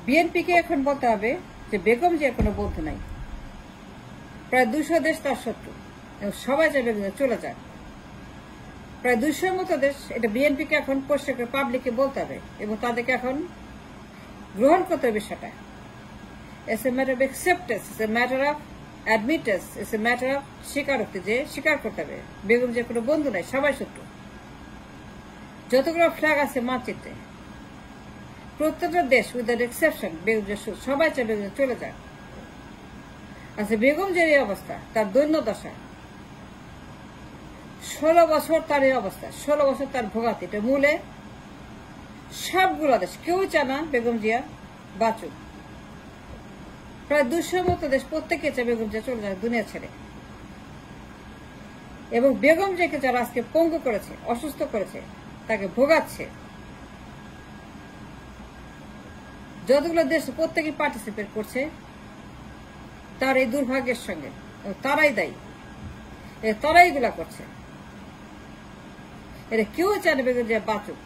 বিএনপিকে এখন বলতে হবে যে বেগম জিয়া কোনো বন্ধু নাই, প্রায় 200 দেশ তার শত্রু এবং সবাই চাইবে চলে যায়। প্রায় 200 মতো দেশ, এটা বিএনপিকে এখন পরিষ্কার করে পাবলিককে বলতে হবে এবং তাদেরকে এখন গ্রহণ করতে হবে বিষয়টা। It's a matter of acceptance, it's a matter of admittance, it's a matter of স্বীকারোক্তি, যে স্বীকার করতে হবে বেগম জিয়া কোনো বন্ধু নাই, সবাই শত্রু। যতগুলো ফ্ল্যাগ আছে মানচিত্রে, প্রত্যেকটা দেশ উইদাউট এক্সেপশন বেগম জিয়া সবাই চায় বেগম জিয়া চলে যায়। আচ্ছা, বেগম জিয়ার এই অবস্থা, তার দৈন্য দশা, 16 বছর তার এই অবস্থা, 16 বছর তার ভোগাতে, এটা মূলে সবগুলো দেশ কেউ চায় না বেগম জিয়া বাঁচুক। প্রায় 200 মতো দেশ প্রত্যেকে চায় বেগম জিয়া চলে যায় দুনিয়া ছেড়ে। এবং বেগম জিয়াকে যারা আজকে পঙ্গু করেছে, অসুস্থ করেছে, তাকে ভোগাচ্ছে, যতগুলো দেশ প্রত্যেকেই পার্টিসিপেট করছে তার এই দুর্ভাগ্যের সঙ্গে, তারাই দায়ী, তারাই এগুলা করছে। এটা কেউ চায় না বেগম জিয়া বাঁচুক।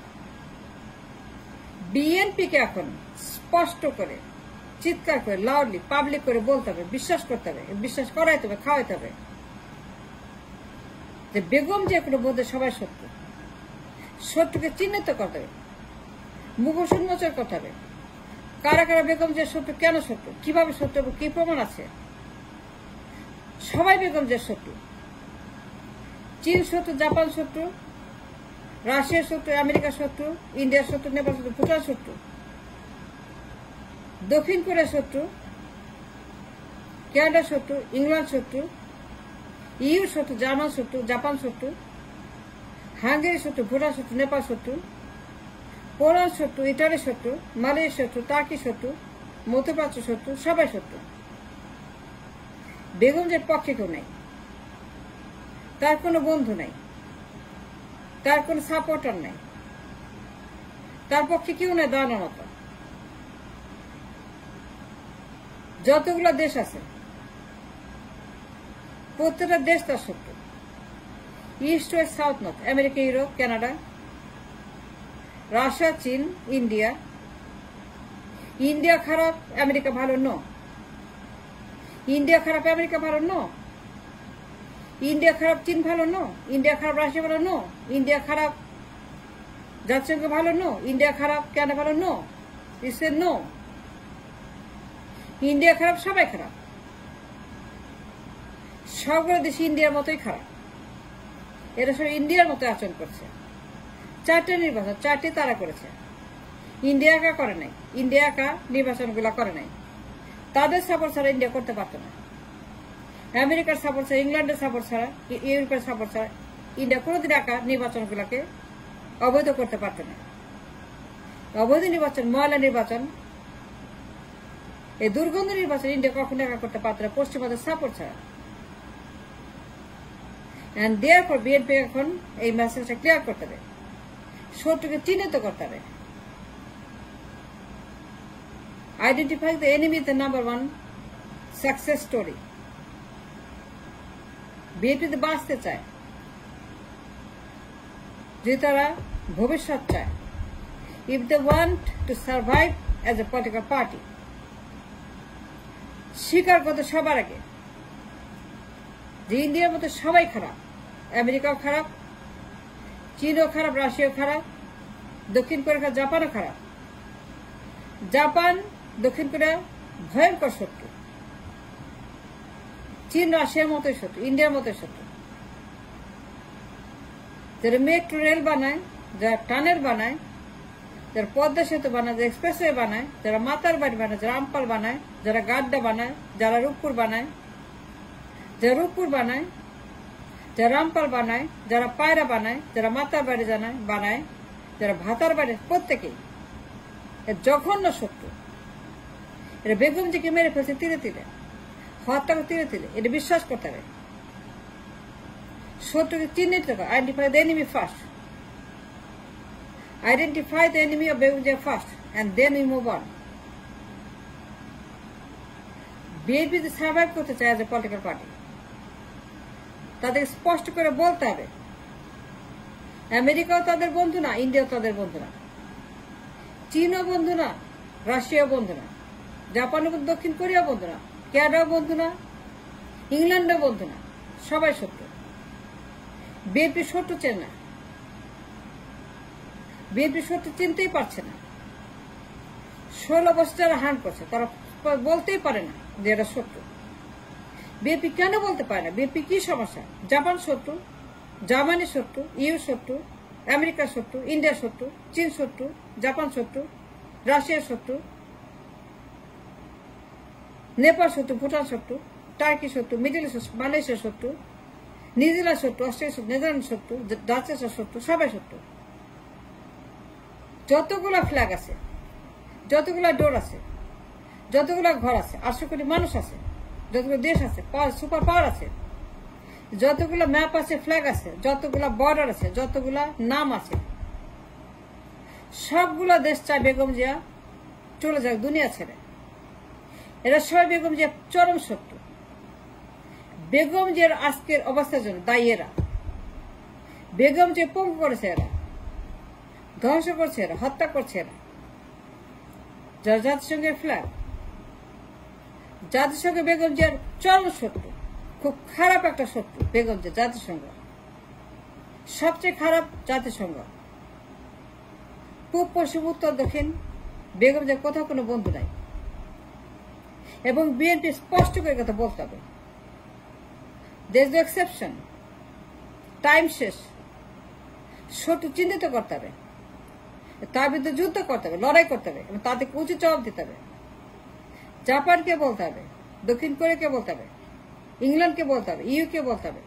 বিএনপিকে এখন স্পষ্ট করে, চিৎকার করে, লাউডলি, পাবলিক করে বলতে হবে, বিশ্বাস করতে হবে, বিশ্বাস করাইতে হবে, খাওয়াইতে হবে যে বেগম জিয়া কোনো বলতে সবাই শত্রু। শত্রুকে চিহ্নিত করতে হবে, মুখোশ উন্মোচন করতে হবে, কারা কারা বেগম জিয়া শত্রু, কেন শত্রু, কিভাবে শত্রু এবং কি প্রমাণ আছে। সবাই বেগম জিয়ার শত্রু। চীন শত্রু, জাপান শত্রু, রাশিয়ার শত্রু, আমেরিকার শত্রু, ইন্ডিয়ার শত্রু, নেপাল শত্রু, ভুটান শত্রু, দক্ষিণ কোরিয়ার শত্রু, কানাডার শত্রু, ইংল্যান্ড শত্রু, ইউ শত্রু, জার্মান শত্রু, জাপান শত্রু, হাঙ্গেরি শত্রু, ভুটান শত্রু, নেপাল শত্রু, পোল্যান্ড শত্রু, ইটালি শত্রু, মালয়েশিয়া শত্রু, টার্কি শত্রু, মধ্যপ্রাচ্য শত্রু, সবাই শত্রু। বেগম জিয়ার পক্ষে কেউ নাই, তার কোনো বন্ধু নাই, তার কোনো সাপোর্টার নাই, তার পক্ষে কেউ নাই দাঁড়ানোর মতো। যতগুলো দেশ আছে প্রত্যেকটা দেশ তার শত্রু, east west south north, America, Europe, Canada, Russia, চীন, ইন্ডিয়া। ইন্ডিয়া খারাপ, আমেরিকা ভালো, নো। ইন্ডিয়া খারাপ, আমেরিকা ভালো, নো। ইন্ডিয়া খারাপ, চীন ভালো, নো। ইন্ডিয়া খারাপ, রাশিয়া ভালো, নো। ইন্ডিয়া খারাপ, জাতিসংঘ ভালো, নো। ইন্ডিয়া খারাপ, কানাডা ভালো, no. It's a no. India খারাপ, সবাই খারাপ, সবগুলো দেশ ইন্ডিয়ার মতোই খারাপ। এরা সব ইন্ডিয়ার মতো আচরণ করছে। 4টে নির্বাচন, 4টি তারা করেছে, ইন্ডিয়া একা করে নাই। ইন্ডিয়া একা নির্বাচনগুলো করে নাই, তাদের সাপোর্ট ছাড়া ইন্ডিয়া করতে পারত না। আমেরিকার সাপোর্ট ছাড়া, ইংল্যান্ডের সাপোর্ট ছাড়া, ইউরোপের সাপোর্ট ছাড়া ইন্ডিয়া কোনোদিন একা নির্বাচনগুলোকে অবৈধ করতে পারত না। অবৈধ নির্বাচন, ময়লা নির্বাচন, এই দুর্গন্ধ নির্বাচন ইন্ডিয়া কখনো একা করতে পারত না পশ্চিমাদের সাপোর্ট ছাড়া। এন্ড দেয়ারফর বিএনপি এখন এই মেসেজটা ক্লিয়ার করতে হবে, শত্রুকে চিহ্নিত করতে হবে। Identify the enemy is the number 1 success story. বিএনপিতে বাঁচতে চায়, যদি তারা ভবিষ্যৎ চায়, if they want to survive as a political party, স্বীকার করতে সবার আগে যে ইন্ডিয়ার মতো সবাই খারাপ, আমেরিকাও খারাপ, চীনও খারাপ, রাশিয়াও খারাপ, দক্ষিণ কোরিয়া খারাপ, জাপানও খারাপ। জাপান, দক্ষিণ কোরিয়া ভয়ঙ্কর শত্রু, চীন রাশিয়ার মতোই শত্রু, ইন্ডিয়ার মতোই শত্রু। যারা মেট্রো রেল বানায়, যারা টানেল বানায়, যারা পদ্মা সেতু বানায়, যারা এক্সপ্রেসওয়ে বানায়, যারা মাতার বাড়ি বানায়, যারা আমপাল বানায়, যারা গাড্ডা বানায়, যারা রূপপুর বানায়, যারা রূপপুর বানায়, যারা রামপাল বানায়, যারা পায়রা বানায়, যারা মাতার বাড়ি বানায়, যারা ভাতার বাড়ি, প্রত্যেকেই জঘন্য শত্রু। এটা বেগম জিকে মেরে ফেলছে তীরে তীরে, হত্যা তীরে তীরে, এটা বিশ্বাস করতে হবে। শত্রুকে চিহ্নিত করে, identify the enemy first, identify the enemy of Begum Zia first and then we move on. BNP যদি সার্ভাইভ করতে চায় এজ এ পলিটিক্যাল পার্টি, তাদের স্পষ্ট করে বলতে হবে আমেরিকাও তাদের বন্ধু না, ইন্ডিয়াও তাদের বন্ধু না, চীনও বন্ধু না, রাশিয়া বন্ধু না, জাপান এবং দক্ষিণ কোরিয়া বন্ধু না, ক্যানাডাও বন্ধু না, ইংল্যান্ডও বন্ধু না, সবাই শত্রু। বিএনপি শত্রু চেনে না, বিএনপি শত্রু চিনতেই পারছে না। 16 বছর যারা হান করছে তারা বলতেই পারে না যে এটা শত্রু। বিএনপি কেন বলতে পারে না? বিএনপি কি সমস্যা? জাপান শত্রু, জার্মানি শত্রু, ইউ শত্রু, আমেরিকা শত্রু, ইন্ডিয়া শত্রু, চীন শত্রু, জাপান শত্রু, রাশিয়া শত্রু, নেপাল শত্রু, ভুটান শত্রু, টার্কি শত্রু, মিডল ইস্ট, মালয়েশিয়া শত্রু, নিউজিল্যান্ড শত্রু, অস্ট্রেলিয়া শত্রু, নেদারল্যান্ড শত্রু, ডাচেস শত্রু, সবাই শত্রু। যতগুলা ফ্ল্যাগ আছে, যতগুলা ডোর আছে, যতগুলা ঘর আছে, 800 কোটি মানুষ আছে, যতগুলো দেশ আছে, সুপার পাওয়ার আছে, যতগুলো ম্যাপ আছে, ফ্ল্যাগ আছে, যতগুলা বর্ডার আছে, যতগুলা নাম আছে, সবগুলা দেশ চায় বেগম জিয়া চলে যাক দুনিয়া ছেড়ে। এরা সবাই বেগম জিয়া চরম শত্রু। বেগম জিয়ার আজকের অবস্থার জন্য দায়ী এরা। বেগম জিয়া পঙ্গু করেছে এরা, ধ্বংস করছে এরা, হত্যা করছে এরা। যারা জাতিসংঘের ফ্ল্যাগ, জাতিসংঘে বেগম জিয়ার চরম শত্রু, খুব খারাপ একটা শত্রু বেগম জিয়া। জাতিসংঘ সবচেয়ে খারাপ জাতিসংঘ। পূব, পশ্চিম, উত্তর, দক্ষিণ বেগম জিয়ার কোথাও কোনো বন্ধু নাই। এবং বিএনপি স্পষ্ট করে কথা বলতে হবে, there is no exception. Time শেষ। শত্রু চিহ্নিত করতে হবে, তার বিরুদ্ধে যুদ্ধ করতে হবে, লড়াই করতে হবে এবং তাদেরকে উচিত জবাব দিতে হবে। জাপানকে বলতে হবে, দক্ষিণ কোরিয়াকে বলতে হবে, ইংল্যান্ডকে বলতে হবে, ইউকে বলতে হবে,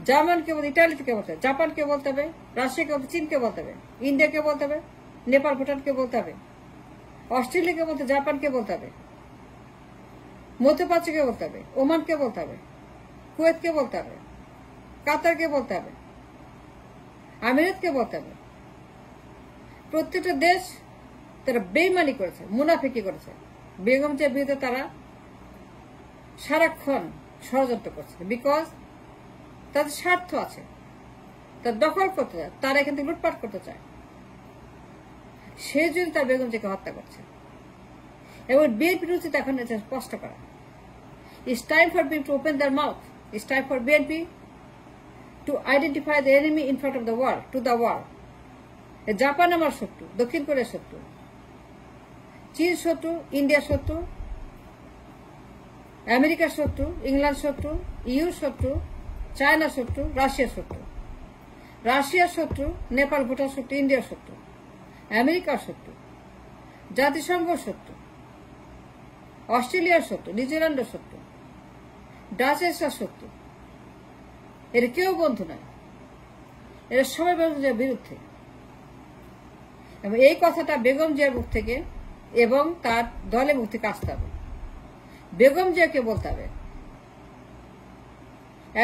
জার্মানকে বলতে, ইটালিকে বলতে হবে, জাপানকে বলতে হবে, রাশিয়াকে বলতে, চীনকে বলতে হবে, ইন্ডিয়াকে বলতে হবে, নেপাল ভুটানকে বলতে হবে, অস্ট্রেলিয়াকে বলতে, জাপানকে বলতে হবে, মধ্যপ্রাচ্যকে বলতে হবে, ওমানকে বলতে হবে, কুয়েতকে বলতে হবে, কাতারকে বলতে হবে, আমিরাতকে বলতে হবে। প্রত্যেকটা দেশ তারা বেইমানি করেছে, মুনাফিকি করেছে। বেগম জিয়ার বিরুদ্ধে তারা সারাক্ষণ ষড়যন্ত্র করছে, বিকজ তাদের স্বার্থ আছে, তার দখল করতে চায়, তারা এখান থেকে লুটপাট করতে চায়। সেই জন্য তার বেগম জিয়াকে হত্যা করছে। এবং বিএনপির উচিত এখন এটা স্পষ্ট করা, it's time for BNP to open their mouth, it's time for BNP to identify the enemy in front of the world, to the world. Japan আমার শত্রু, দক্ষিণ কোরিয়া শত্রু, চীন শত্রু, ইন্ডিয়া শত্রু, আমেরিকা শত্রু, ইংল্যান্ড শত্রু, ইউ শত্রু, চায়না শত্রু, রাশিয়া শত্রু, রাশিয়ার শত্রু, নেপাল ভুটান শত্রু, ইন্ডিয়ার শত্রু, আমেরিকার শত্রু, জাতিসংঘ শত্রু, অস্ট্রেলিয়ার শত্রু, নিউজিল্যান্ডের শত্রু, ডাচেসরা শত্রু। এর কেউ বন্ধু নয়, এরা সবাই বেগম জিয়ার বিরুদ্ধে। এবং এই কথাটা বেগম জিয়ার মুখ থেকে এবং তার দলের মুখ থেকে আসতে হবে। বেগম জিয়াকে বলতে হবে,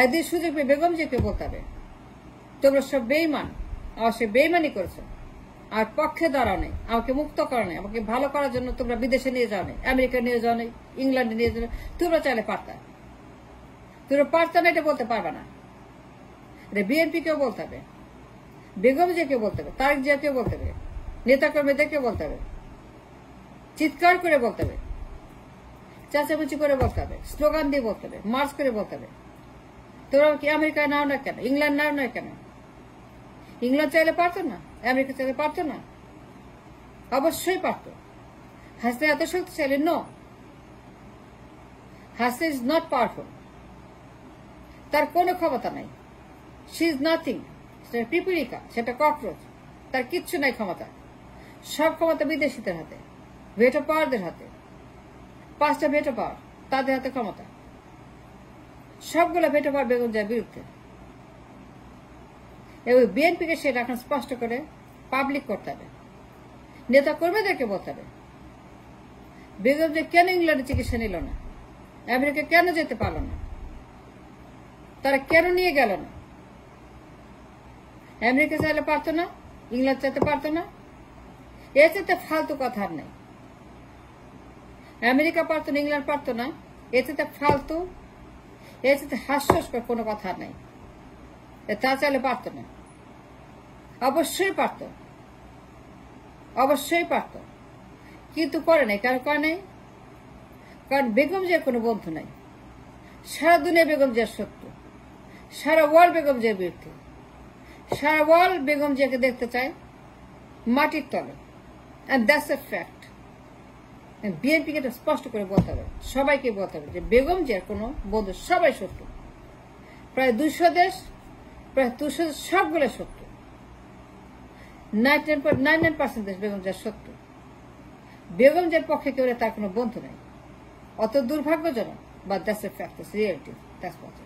একদিন সুযোগ পেয়ে বেগম জিয়াকে বলতে হবে, তোমরা সব বেইমান, আমার সে বেইমানি করেছো, আর পক্ষে দাঁড়াও নেই, আমাকে মুক্ত করা নেই, আমাকে ভালো করার জন্য তোমরা বিদেশে নিয়ে যাও নেই, আমেরিকা নিয়ে যাও নেই, ইংল্যান্ডে নিয়ে যাও, তোমরা চাইলে পারতা, তোমরা পারতা না, এটা বলতে পারবে না। এটা বিএনপি কেও বলতে হবে, বেগম জিয়াকে বলতে হবে, তারেক জিয়াকে বলতে হবে, নেতা কর্মীদেরকে বলতে হবে, চিৎকার করে বলতে হবে, চেঁচামেচি করে বলতে হবে, স্লোগান দিয়ে বলতে হবে, মার্চ করে বলতে হবে, তোমরা কি আমেরিকায় নাও না কেন, ইংল্যান্ড নাও না কেন? ইংল্যান্ড চাইলে পারতো না, আমেরিকা চাইলে পারতো না? অবশ্যই পারত। হাসিনা এত শক্তিশালী? No, Hasina is not powerful, তার কোনো ক্ষমতা নাই, শি ইজ নাথিং, সেটা পিপিলিকা, সেটা ককরোচ, তার কিচ্ছু নাই ক্ষমতা। সব ক্ষমতা বিদেশিদের হাতে, ভেটো পাওয়ারদের হাতে, 5টা ভেটো পাওয়ার তাদের হাতে ক্ষমতা, সবগুলো ভেটো পাওয়ার বেগম জিয়ার বিরুদ্ধে। এবং বিএনপিকে সেটা এখন স্পষ্ট করে পাবলিক করতে হবে, নেতা কর্মীদেরকে বলতে হবে, বেগম জিয়া কেন ইংল্যান্ডে চিকিৎসা নিল না, আমেরিকা কেন যেতে পারল না, তারা কেন নিয়ে গেল না? আমেরিকা চাইলে পারতো না, ইংল্যান্ড চাইতে পারতো না? এর চাইতে ফালতু কথা আর নেই। আমেরিকা পারতো না, ইংল্যান্ড পারতো না, এর চাইতে ফালতু, এর চাইতে হাস্যস্কর কোনো কথা আর নেই। তা চাইলে পারতো না? অবশ্যই পারতো, অবশ্যই পারতো। কিন্তু করে নাই, কারো করে নাই, কারণ বেগম জিয়ার কোনো বন্ধু নাই। সারা দুনিয়া বেগম জিয়ার শত্রু, সারা ওয়ার্ল্ড বেগম জিয়ার বিরুদ্ধে, সারা ওয়ার্ল্ড বেগম জিয়াকে দেখতে চায় মাটির তলে। And that's a fact. বিএনপিকে এটা স্পষ্ট করে বলতে হবে, সবাইকে বলতে হবে যে বেগম জিয়ার কোনো বন্ধু, সবাই শত্রু। প্রায় 200 দেশ, প্রায় 200 সবগুলো শত্রু। 99% দেশ বেগম জিয়ার শত্রু। বেগম জিয়ার পক্ষে কেউ তার কোনো বন্ধু নাই। অত দুর্ভাগ্যজনক, but that's a fact, reality, that's what.